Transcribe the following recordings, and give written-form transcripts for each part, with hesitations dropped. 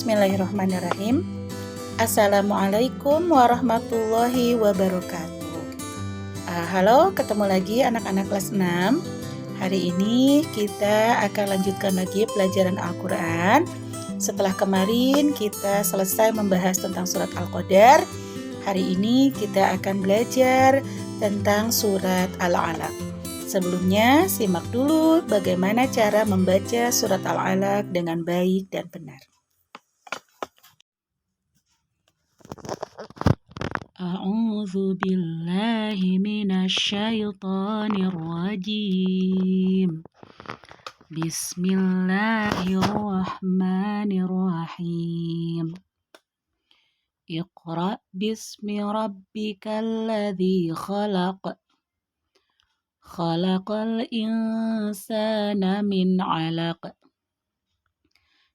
Bismillahirrahmanirrahim. Assalamualaikum warahmatullahi wabarakatuh. Halo, ketemu lagi anak-anak kelas 6. Hari ini kita akan lanjutkan lagi pelajaran Al-Quran. Setelah kemarin kita selesai membahas tentang surat Al-Qadar, hari ini kita akan belajar tentang surat Al-Alaq. Sebelumnya, simak dulu bagaimana cara membaca surat Al-Alaq dengan baik dan benar. A'udzu billahi minasyaitonir rajim. Bismillahirrahmanirrahim. Iqra bismi rabbikal ladzi khalaq. Khalaqal insana min 'alaq.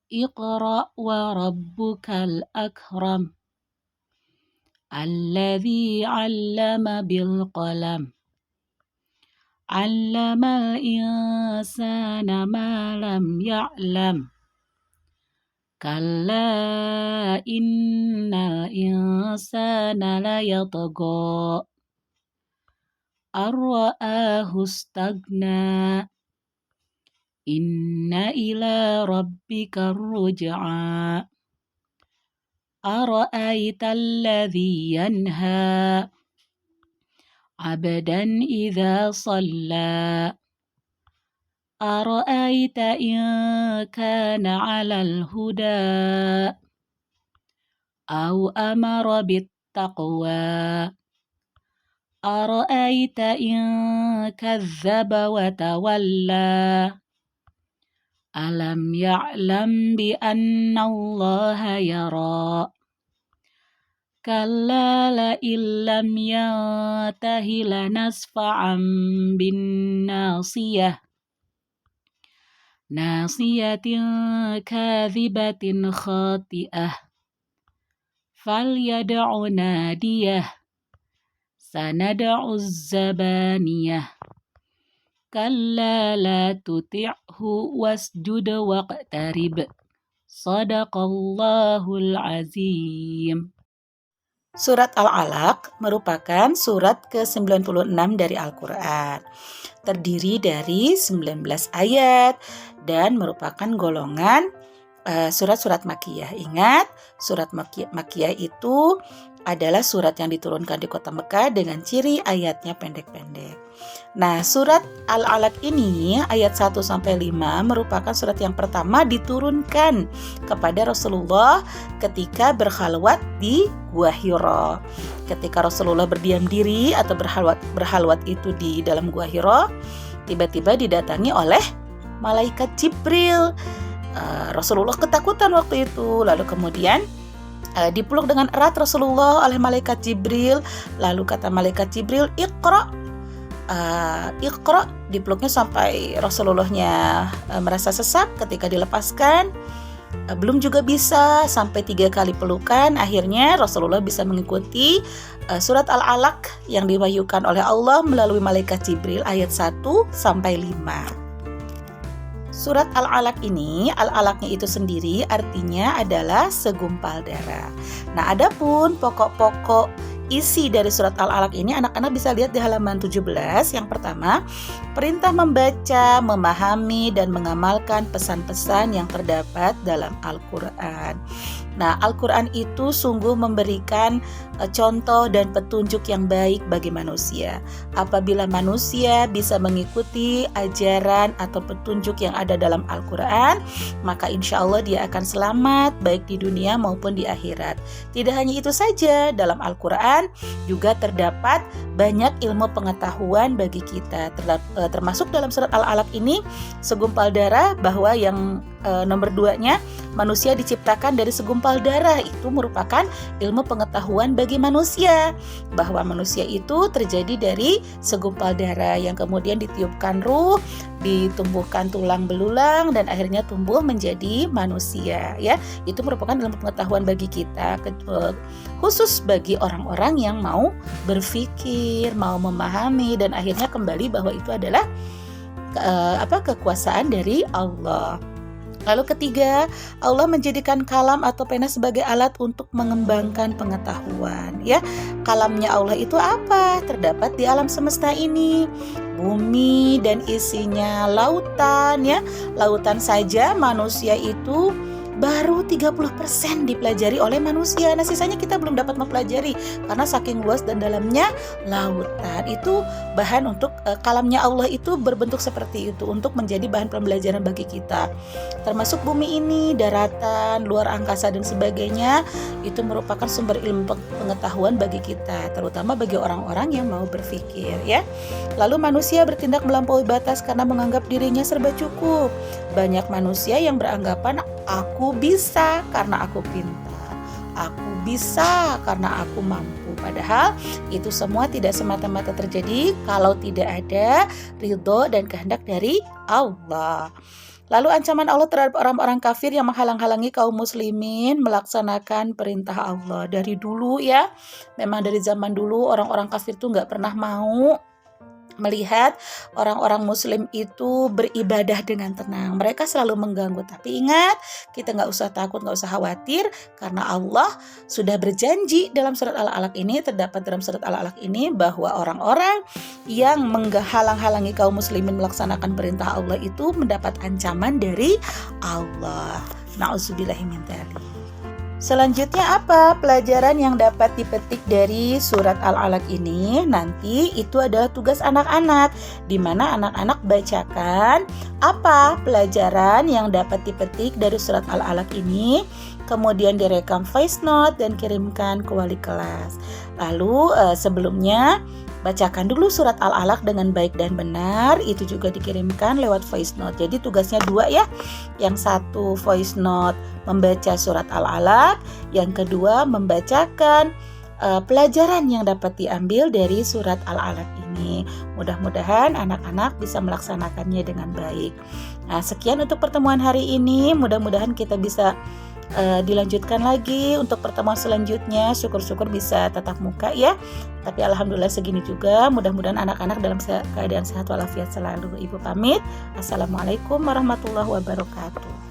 Iqra wa rabbukal akram. Alladzi 'allama bil qalam. 'Allamal insana ma lam ya'lam. Kalla innal insana layatgha. Ar-ra'ahu istaghna. Inna ila rabbika ruj'a. Ara'aita alladhi yanha 'abdan idza shalla. Ara'aita in kana 'alal huda aw amara bittaqwa. Ara'aita in kadzdzaba wa tawalla. Alam ya'lam bi anna Allaha yara. Kalla la illam yantahi lanasfa'an bin nasiyah. Nasiyatin kadhibatin khati'ah. Falyad'u nadiyah. Sanad'u zabaniyah. Kalla la tuti'hu wasjud waqtarib. Shadaqallahul azim. Surat Al-Alaq merupakan surat ke-96 dari Al-Quran. Terdiri dari 19 ayat dan merupakan golongan surat-surat Makkiyah. Ingat, surat Makkiyah itu adalah surat yang diturunkan di kota Mekah dengan ciri ayatnya pendek-pendek. Nah, surat Al-Alaq ini ayat 1-5 merupakan surat yang pertama diturunkan kepada Rasulullah ketika berkhalwat di Gua Hira. Ketika Rasulullah berdiam diri atau berkhalwat itu di dalam Gua Hira, tiba-tiba didatangi oleh malaikat Jibril. Rasulullah ketakutan waktu itu, lalu kemudian dipeluk dengan erat Rasulullah oleh malaikat Jibril. Lalu kata malaikat Jibril, Iqra. Iqra, dipeluknya sampai Rasulullahnya merasa sesak ketika dilepaskan. Belum juga bisa, sampai 3 kali pelukan. Akhirnya Rasulullah bisa mengikuti surat Al-Alaq yang diwahyukan oleh Allah melalui malaikat Jibril ayat 1-5. Surat Al-Alaq ini, Al-Alaqnya itu sendiri artinya adalah segumpal darah. Nah, adapun pokok-pokok isi dari surat Al-Alaq ini anak-anak bisa lihat di halaman 17. Yang pertama, perintah membaca, memahami, dan mengamalkan pesan-pesan yang terdapat dalam Al-Quran. Nah, Al-Quran itu sungguh memberikan contoh dan petunjuk yang baik bagi manusia. Apabila manusia bisa mengikuti ajaran atau petunjuk yang ada dalam Al-Quran, maka insya Allah dia akan selamat baik di dunia maupun di akhirat. Tidak hanya itu saja, dalam Al-Quran juga terdapat banyak ilmu pengetahuan bagi kita. Termasuk dalam surat Al-Alaq ini segumpal darah, bahwa yang nomor 2-nya manusia diciptakan dari segumpal darah, itu merupakan ilmu pengetahuan bagi manusia, bahwa manusia itu terjadi dari segumpal darah yang kemudian ditiupkan ruh, ditumbuhkan tulang belulang, dan akhirnya tumbuh menjadi manusia. Ya, itu merupakan ilmu pengetahuan bagi kita, khusus bagi orang-orang yang mau berpikir, mau memahami, dan akhirnya kembali bahwa itu adalah kekuasaan dari Allah. Lalu ketiga, Allah menjadikan kalam atau pena sebagai alat untuk mengembangkan pengetahuan, ya. Kalamnya Allah itu apa? Terdapat di alam semesta ini. Bumi dan isinya lautan, ya. Lautan saja manusia itu baru 30% dipelajari oleh manusia. Nah, sisanya kita belum dapat mempelajari karena saking luas dan dalamnya lautan. Itu bahan untuk kalamnya Allah itu berbentuk seperti itu untuk menjadi bahan pembelajaran bagi kita. Termasuk bumi ini, daratan, luar angkasa dan sebagainya, itu merupakan sumber ilmu pengetahuan bagi kita, terutama bagi orang-orang yang mau berpikir, ya. Lalu manusia bertindak melampaui batas karena menganggap dirinya serba cukup. Banyak manusia yang beranggapan aku bisa karena aku pintar, aku bisa karena aku mampu. Padahal itu semua tidak semata-mata terjadi kalau tidak ada ridho dan kehendak dari Allah. Lalu ancaman Allah terhadap orang-orang kafir yang menghalang-halangi kaum muslimin melaksanakan perintah Allah. Dari dulu, ya, memang dari zaman dulu orang-orang kafir tuh gak pernah mau melihat orang-orang muslim itu beribadah dengan tenang. Mereka selalu mengganggu. Tapi ingat, kita gak usah takut, gak usah khawatir, karena Allah sudah berjanji dalam surat Al-Alaq ini, terdapat dalam surat Al-Alaq ini, bahwa orang-orang yang menghalang-halangi kaum muslimin melaksanakan perintah Allah itu mendapat ancaman dari Allah. Na'udzubillahi min dzalik. Selanjutnya apa pelajaran yang dapat dipetik dari surat Al-Alaq ini? Nanti itu adalah tugas anak-anak, di mana anak-anak bacakan apa pelajaran yang dapat dipetik dari surat Al-Alaq ini, kemudian direkam voice note dan kirimkan ke wali kelas. Lalu sebelumnya bacakan dulu surat Al-Alaq dengan baik dan benar, itu juga dikirimkan lewat voice note. Jadi tugasnya 2, ya. Yang satu voice note membaca surat Al-Alaq, yang kedua membacakan pelajaran yang dapat diambil dari surat Al-Alaq ini. Mudah-mudahan anak-anak bisa melaksanakannya dengan baik. Nah, sekian untuk pertemuan hari ini. Mudah-mudahan kita bisa dilanjutkan lagi untuk pertemuan selanjutnya. Syukur-syukur bisa tatap muka, ya. Tapi alhamdulillah segini juga. Mudah-mudahan anak-anak dalam keadaan sehat walafiat selalu. Ibu pamit. Assalamualaikum warahmatullahi wabarakatuh.